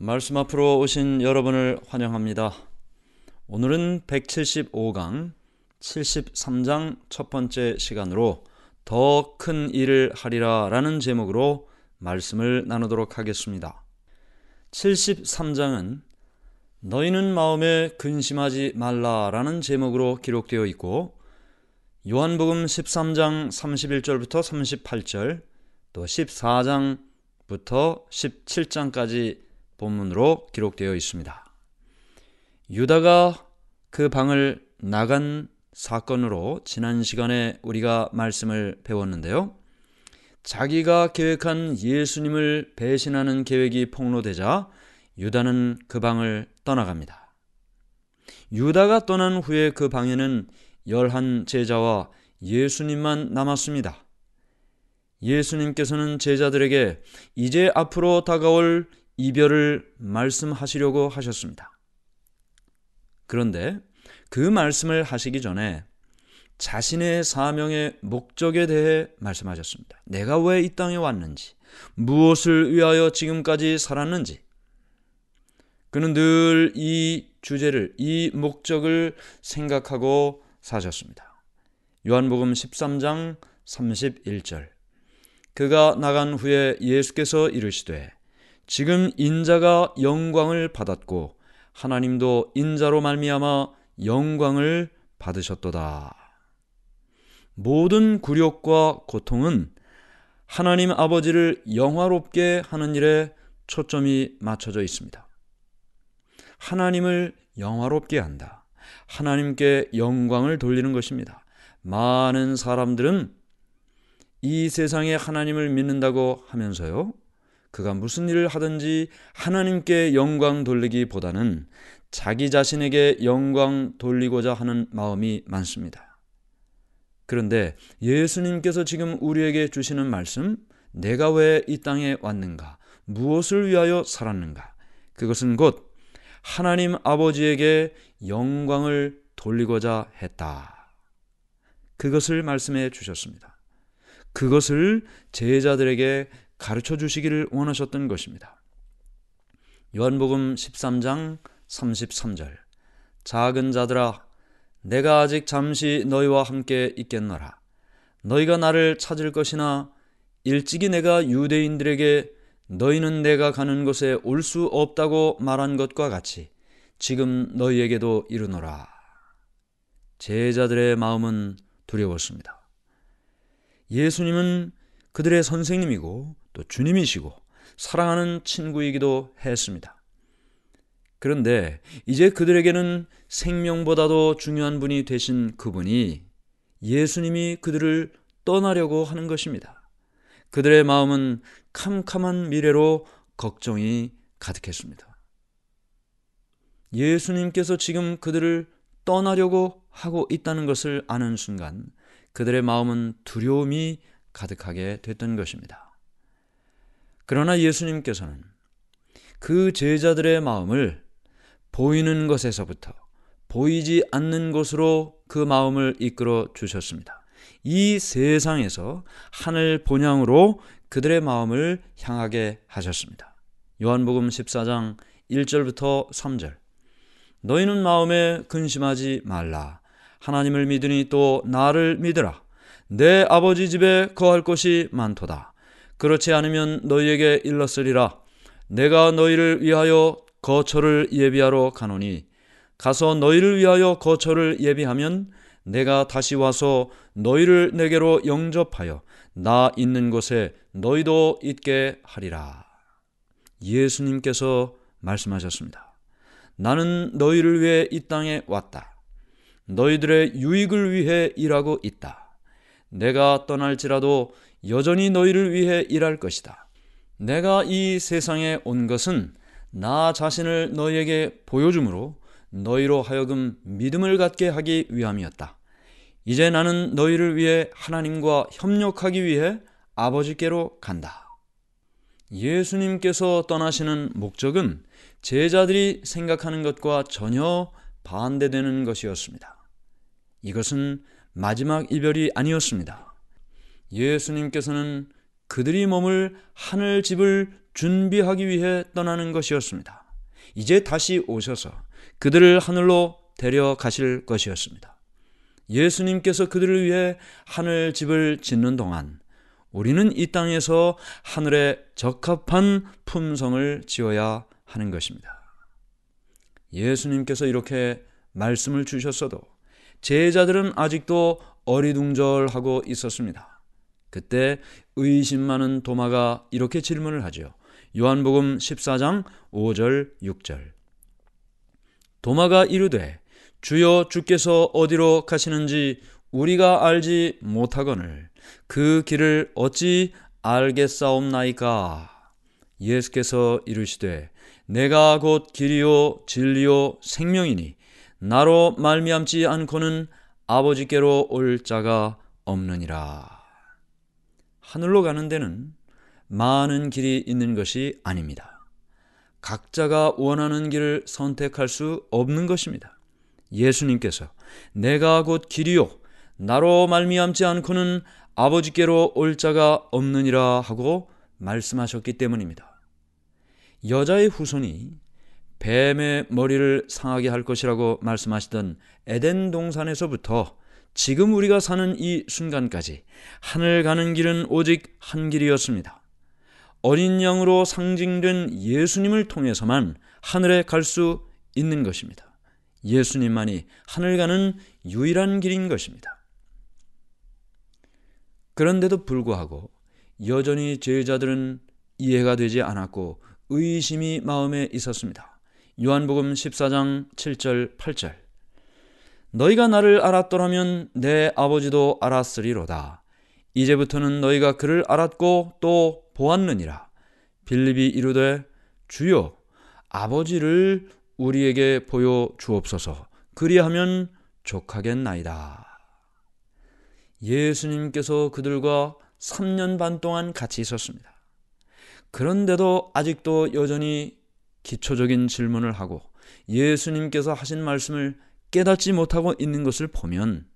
말씀 앞으로 오신 여러분을 환영합니다. 오늘은 175강 73장 첫 번째 시간으로 더 큰 일을 하리라 라는 제목으로 말씀을 나누도록 하겠습니다. 73장은 너희는 마음에 근심하지 말라 라는 제목으로 기록되어 있고, 요한복음 13장 31절부터 38절, 또 14장부터 17장까지 본문으로 기록되어 있습니다. 유다가 그 방을 나간 사건으로 지난 시간에 우리가 말씀을 배웠는데요. 자기가 계획한 예수님을 배신하는 계획이 폭로되자 유다는 그 방을 떠나갑니다. 유다가 떠난 후에 그 방에는 11 제자와 예수님만 남았습니다. 예수님께서는 제자들에게 이제 앞으로 다가올 이별을 말씀하시려고 하셨습니다. 그런데 그 말씀을 하시기 전에 자신의 사명의 목적에 대해 말씀하셨습니다. 내가 왜 이 땅에 왔는지, 무엇을 위하여 지금까지 살았는지, 그는 늘 이 주제를, 이 목적을 생각하고 사셨습니다. 요한복음 13장 31절, 그가 나간 후에 예수께서 이르시되 지금 인자가 영광을 받았고 하나님도 인자로 말미암아 영광을 받으셨도다. 모든 굴욕과 고통은 하나님 아버지를 영화롭게 하는 일에 초점이 맞춰져 있습니다. 하나님을 영화롭게 한다. 하나님께 영광을 돌리는 것입니다. 많은 사람들은 이 세상에 하나님을 믿는다고 하면서요, 그가 무슨 일을 하든지 하나님께 영광 돌리기보다는 자기 자신에게 영광 돌리고자 하는 마음이 많습니다. 그런데 예수님께서 지금 우리에게 주시는 말씀, 내가 왜 이 땅에 왔는가, 무엇을 위하여 살았는가, 그것은 곧 하나님 아버지에게 영광을 돌리고자 했다. 그것을 말씀해 주셨습니다. 그것을 제자들에게 가르쳐 주시기를 원하셨던 것입니다. 요한복음 13장 33절, 작은 자들아 내가 아직 잠시 너희와 함께 있겠노라. 너희가 나를 찾을 것이나 일찍이 내가 유대인들에게 너희는 내가 가는 곳에 올 수 없다고 말한 것과 같이 지금 너희에게도 이르노라. 제자들의 마음은 두려웠습니다. 예수님은 그들의 선생님이고 또 주님이시고 사랑하는 친구이기도 했습니다. 그런데 이제 그들에게는 생명보다도 중요한 분이 되신 그분이, 예수님이 그들을 떠나려고 하는 것입니다. 그들의 마음은 캄캄한 미래로 걱정이 가득했습니다. 예수님께서 지금 그들을 떠나려고 하고 있다는 것을 아는 순간 그들의 마음은 두려움이 가득하게 됐던 것입니다. 그러나 예수님께서는 그 제자들의 마음을 보이는 것에서부터 보이지 않는 곳으로 그 마음을 이끌어 주셨습니다. 이 세상에서 하늘 본향으로 그들의 마음을 향하게 하셨습니다. 요한복음 14장 1절부터 3절, 너희는 마음에 근심하지 말라. 하나님을 믿으니 또 나를 믿으라. 내 아버지 집에 거할 곳이 많도다. 그렇지 않으면 너희에게 일렀으리라. 내가 너희를 위하여 거처를 예비하러 가노니 가서 너희를 위하여 거처를 예비하면 내가 다시 와서 너희를 내게로 영접하여 나 있는 곳에 너희도 있게 하리라. 예수님께서 말씀하셨습니다. 나는 너희를 위해 이 땅에 왔다. 너희들의 유익을 위해 일하고 있다. 내가 떠날지라도 여전히 너희를 위해 일할 것이다. 내가 이 세상에 온 것은 나 자신을 너희에게 보여줌으로 너희로 하여금 믿음을 갖게 하기 위함이었다. 이제 나는 너희를 위해 하나님과 협력하기 위해 아버지께로 간다. 예수님께서 떠나시는 목적은 제자들이 생각하는 것과 전혀 반대되는 것이었습니다. 이것은 마지막 이별이 아니었습니다. 예수님께서는 그들이 머물 하늘 집을 준비하기 위해 떠나는 것이었습니다. 이제 다시 오셔서 그들을 하늘로 데려가실 것이었습니다. 예수님께서 그들을 위해 하늘 집을 짓는 동안 우리는 이 땅에서 하늘에 적합한 품성을 지어야 하는 것입니다. 예수님께서 이렇게 말씀을 주셨어도 제자들은 아직도 어리둥절하고 있었습니다. 그때 의심 많은 도마가 이렇게 질문을 하죠. 요한복음 14장 5절 6절. 도마가 이르되 주여, 주께서 어디로 가시는지 우리가 알지 못하거늘 그 길을 어찌 알겠사옵나이까? 예수께서 이르시되 내가 곧 길이요 진리요 생명이니 나로 말미암지 않고는 아버지께로 올 자가 없느니라. 하늘로 가는 데는 많은 길이 있는 것이 아닙니다. 각자가 원하는 길을 선택할 수 없는 것입니다. 예수님께서 내가 곧 길이요 나로 말미암지 않고는 아버지께로 올 자가 없느니라 하고 말씀하셨기 때문입니다. 여자의 후손이 뱀의 머리를 상하게 할 것이라고 말씀하시던 에덴 동산에서부터 지금 우리가 사는 이 순간까지 하늘 가는 길은 오직 한 길이었습니다. 어린 양으로 상징된 예수님을 통해서만 하늘에 갈 수 있는 것입니다. 예수님만이 하늘 가는 유일한 길인 것입니다. 그런데도 불구하고 여전히 제자들은 이해가 되지 않았고 의심이 마음에 있었습니다. 요한복음 14장 7절 8절. 너희가 나를 알았더라면 내 아버지도 알았으리로다. 이제부터는 너희가 그를 알았고 또 보았느니라. 빌립이 이르되 주여, 아버지를 우리에게 보여 주옵소서. 그리하면 족하겠나이다. 예수님께서 그들과 3년 반 동안 같이 있었습니다. 그런데도 아직도 여전히 기초적인 질문을 하고 예수님께서 하신 말씀을 깨닫지 못하고 있는 것을 보면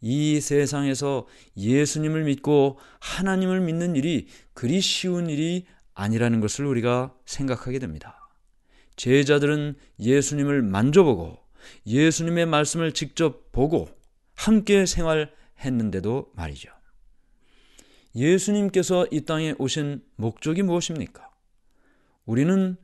이 세상에서 예수님을 믿고 하나님을 믿는 일이 그리 쉬운 일이 아니라는 것을 우리가 생각하게 됩니다. 제자들은 예수님을 만져보고 예수님의 말씀을 직접 보고 함께 생활했는데도 말이죠. 예수님께서 이 땅에 오신 목적이 무엇입니까? 우리는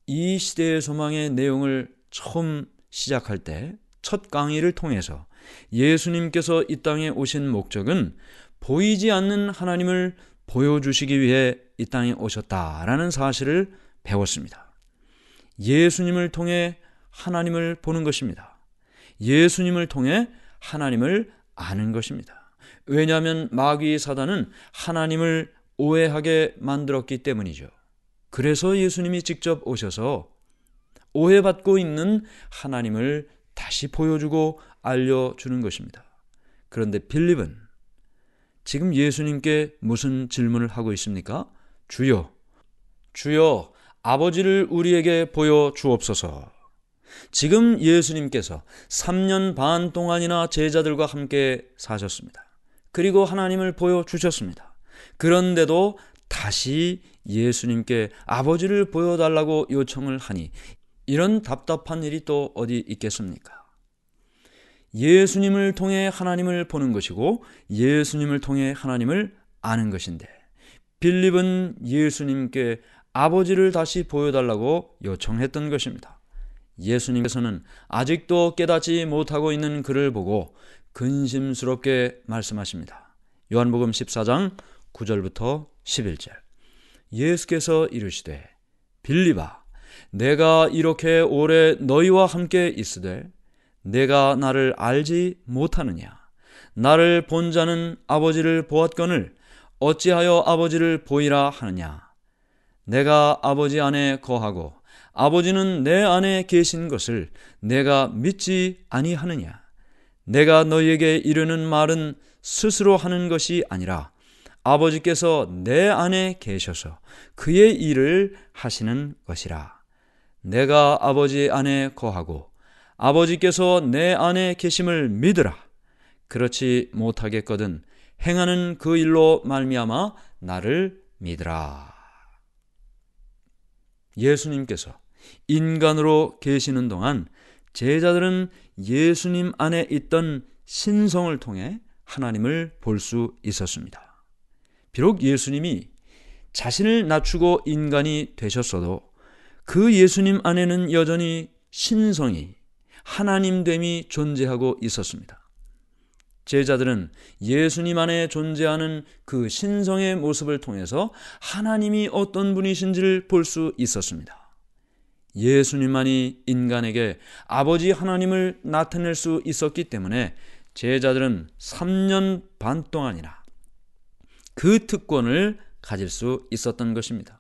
이 시대의 소망의 내용을 처음 시작할 때 첫 강의를 통해서 예수님께서 이 땅에 오신 목적은 보이지 않는 하나님을 보여주시기 위해 이 땅에 오셨다라는 사실을 배웠습니다. 예수님을 통해 하나님을 보는 것입니다. 예수님을 통해 하나님을 아는 것입니다. 왜냐하면 마귀 사단은 하나님을 오해하게 만들었기 때문이죠. 그래서 예수님이 직접 오셔서 오해받고 있는 하나님을 다시 보여주고 알려주는 것입니다. 그런데 빌립은 지금 예수님께 무슨 질문을 하고 있습니까? 주여, 아버지를 우리에게 보여주옵소서. 지금 예수님께서 3년 반 동안이나 제자들과 함께 사셨습니다. 그리고 하나님을 보여주셨습니다. 그런데도 다시 예수님께 아버지를 보여달라고 요청을 하니 이런 답답한 일이 또 어디 있겠습니까? 예수님을 통해 하나님을 보는 것이고 예수님을 통해 하나님을 아는 것인데 빌립은 예수님께 아버지를 다시 보여달라고 요청했던 것입니다. 예수님께서는 아직도 깨닫지 못하고 있는 그를 보고 근심스럽게 말씀하십니다. 요한복음 14장 9절부터 11절. 예수께서 이르시되 빌립아, 내가 이렇게 오래 너희와 함께 있으되 내가 나를 알지 못하느냐? 나를 본 자는 아버지를 보았거늘 어찌하여 아버지를 보이라 하느냐? 내가 아버지 안에 거하고 아버지는 내 안에 계신 것을 내가 믿지 아니하느냐? 내가 너희에게 이르는 말은 스스로 하는 것이 아니라 아버지께서 내 안에 계셔서 그의 일을 하시는 것이라. 내가 아버지 안에 거하고 아버지께서 내 안에 계심을 믿으라. 그렇지 못하겠거든 행하는 그 일로 말미암아 나를 믿으라. 예수님께서 인간으로 계시는 동안 제자들은 예수님 안에 있던 신성을 통해 하나님을 볼 수 있었습니다. 비록 예수님이 자신을 낮추고 인간이 되셨어도 그 예수님 안에는 여전히 신성이, 하나님됨이 존재하고 있었습니다. 제자들은 예수님 안에 존재하는 그 신성의 모습을 통해서 하나님이 어떤 분이신지를 볼 수 있었습니다. 예수님만이 인간에게 아버지 하나님을 나타낼 수 있었기 때문에 제자들은 3년 반 동안이나 그 특권을 가질 수 있었던 것입니다.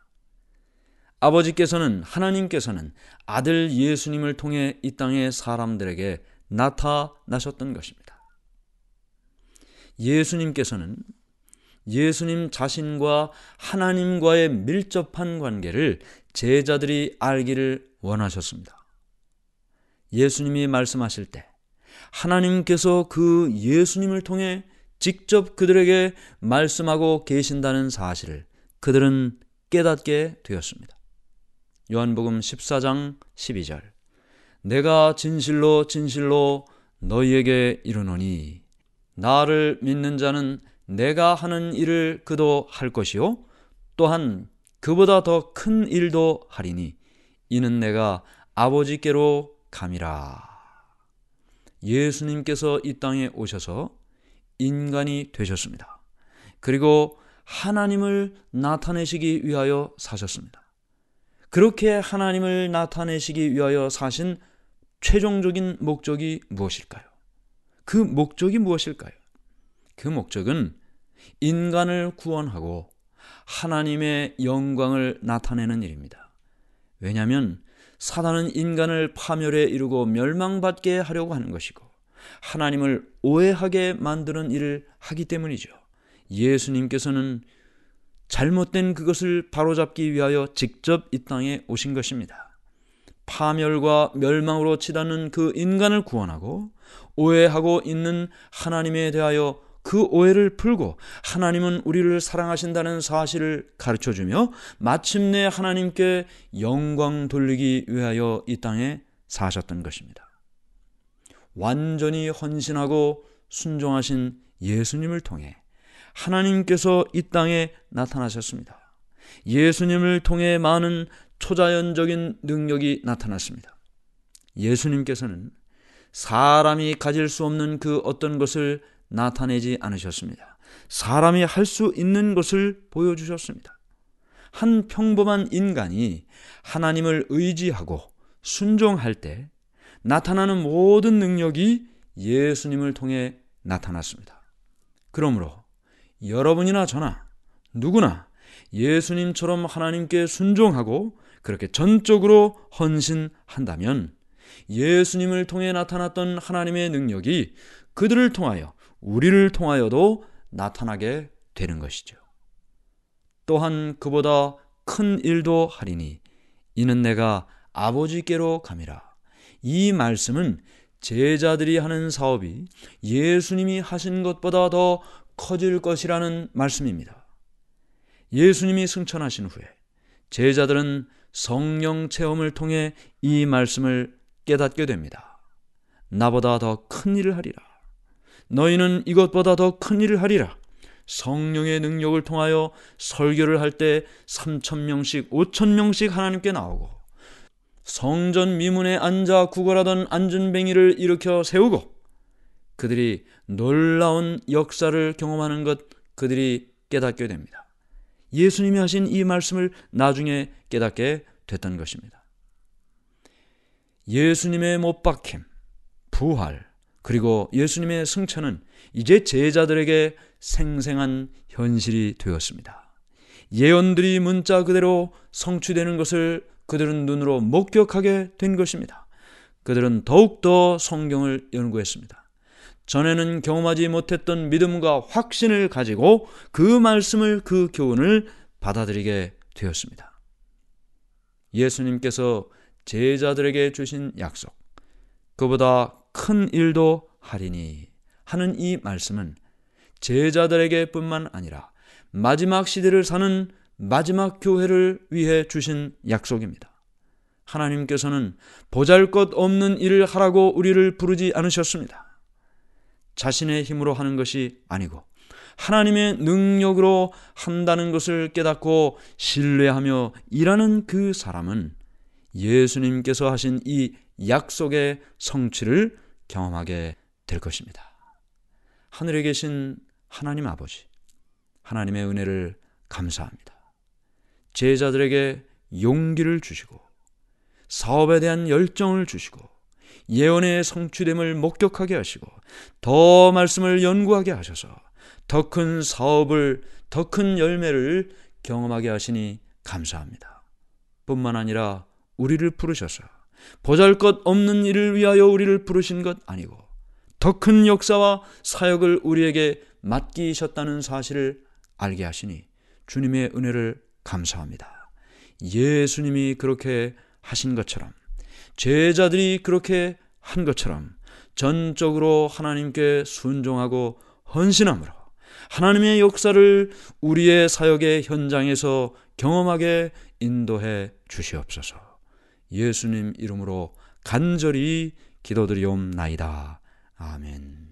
아버지께서는, 하나님께서는 아들 예수님을 통해 이 땅의 사람들에게 나타나셨던 것입니다. 예수님께서는 예수님 자신과 하나님과의 밀접한 관계를 제자들이 알기를 원하셨습니다. 예수님이 말씀하실 때 하나님께서 그 예수님을 통해 직접 그들에게 말씀하고 계신다는 사실을 그들은 깨닫게 되었습니다. 요한복음 14장 12절, 내가 진실로 진실로 너희에게 이르노니 나를 믿는 자는 내가 하는 일을 그도 할 것이요 또한 그보다 더 큰 일도 하리니 이는 내가 아버지께로 감이라. 예수님께서 이 땅에 오셔서 인간이 되셨습니다. 그리고 하나님을 나타내시기 위하여 사셨습니다. 그렇게 하나님을 나타내시기 위하여 사신 최종적인 목적이 무엇일까요? 그 목적이 무엇일까요? 그 목적은 인간을 구원하고 하나님의 영광을 나타내는 일입니다. 왜냐하면 사단은 인간을 파멸에 이르고 멸망받게 하려고 하는 것이고 하나님을 오해하게 만드는 일을 하기 때문이죠. 예수님께서는 잘못된 그것을 바로잡기 위하여 직접 이 땅에 오신 것입니다. 파멸과 멸망으로 치닫는 그 인간을 구원하고 오해하고 있는 하나님에 대하여 그 오해를 풀고 하나님은 우리를 사랑하신다는 사실을 가르쳐주며 마침내 하나님께 영광 돌리기 위하여 이 땅에 사셨던 것입니다. 완전히 헌신하고 순종하신 예수님을 통해 하나님께서 이 땅에 나타나셨습니다. 예수님을 통해 많은 초자연적인 능력이 나타났습니다. 예수님께서는 사람이 가질 수 없는 그 어떤 것을 나타내지 않으셨습니다. 사람이 할 수 있는 것을 보여주셨습니다. 한 평범한 인간이 하나님을 의지하고 순종할 때 나타나는 모든 능력이 예수님을 통해 나타났습니다. 그러므로 여러분이나 저나 누구나 예수님처럼 하나님께 순종하고 그렇게 전적으로 헌신한다면 예수님을 통해 나타났던 하나님의 능력이 그들을 통하여 우리를 통하여도 나타나게 되는 것이죠. 또한 그보다 큰 일도 하리니 이는 내가 아버지께로 감이라. 이 말씀은 제자들이 하는 사업이 예수님이 하신 것보다 더 커질 것이라는 말씀입니다. 예수님이 승천하신 후에 제자들은 성령 체험을 통해 이 말씀을 깨닫게 됩니다. 나보다 더 큰 일을 하리라. 너희는 이것보다 더 큰 일을 하리라. 성령의 능력을 통하여 설교를 할 때 3,000명씩 5,000명씩 하나님께 나오고 성전 미문에 앉아 구걸하던 안전뱅이를 일으켜 세우고 그들이 놀라운 역사를 경험하는 것 그들이 깨닫게 됩니다. 예수님이 하신 이 말씀을 나중에 깨닫게 됐던 것입니다. 예수님의 못박힘, 부활, 그리고 예수님의 승천은 이제 제자들에게 생생한 현실이 되었습니다. 예언들이 문자 그대로 성취되는 것을 그들은 눈으로 목격하게 된 것입니다. 그들은 더욱더 성경을 연구했습니다. 전에는 경험하지 못했던 믿음과 확신을 가지고 그 말씀을, 그 교훈을 받아들이게 되었습니다. 예수님께서 제자들에게 주신 약속, 그보다 큰 일도 하리니 하는 이 말씀은 제자들에게 뿐만 아니라 마지막 시대를 사는 마지막 교회를 위해 주신 약속입니다. 하나님께서는 보잘것없는 일을 하라고 우리를 부르지 않으셨습니다. 자신의 힘으로 하는 것이 아니고 하나님의 능력으로 한다는 것을 깨닫고 신뢰하며 일하는 그 사람은 예수님께서 하신 이 약속의 성취를 경험하게 될 것입니다. 하늘에 계신 하나님 아버지, 하나님의 은혜를 감사합니다. 제자들에게 용기를 주시고 사업에 대한 열정을 주시고 예언의 성취됨을 목격하게 하시고 더 말씀을 연구하게 하셔서 더 큰 사업을, 더 큰 열매를 경험하게 하시니 감사합니다. 뿐만 아니라 우리를 부르셔서 보잘것없는 일을 위하여 우리를 부르신 것 아니고 더 큰 역사와 사역을 우리에게 맡기셨다는 사실을 알게 하시니 주님의 은혜를 감사합니다. 예수님이 그렇게 하신 것처럼, 제자들이 그렇게 한 것처럼 전적으로 하나님께 순종하고 헌신함으로 하나님의 역사를 우리의 사역의 현장에서 경험하게 인도해 주시옵소서. 예수님 이름으로 간절히 기도드리옵나이다. 아멘.